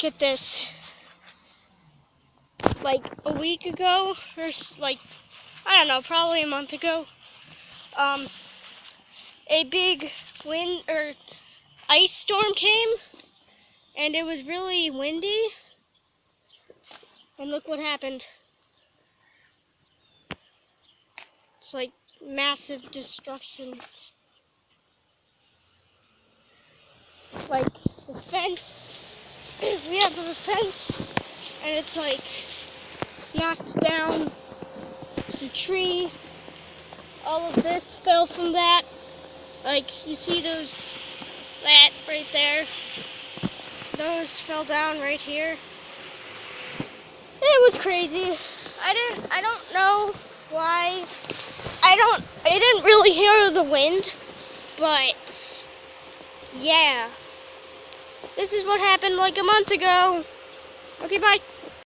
look at this. Like a week ago, or like, I don't know, probably a month ago, a big wind or ice storm came, and it was really windy, and look what happened. It's like massive destruction. Like the fence, we have a fence, and it's like knocked down. There's a tree. All of this fell from that. Like you see that right there. Those fell down right here. It was crazy. I don't know why. I didn't really hear the wind, but yeah. This is what happened like a month ago. Okay, bye.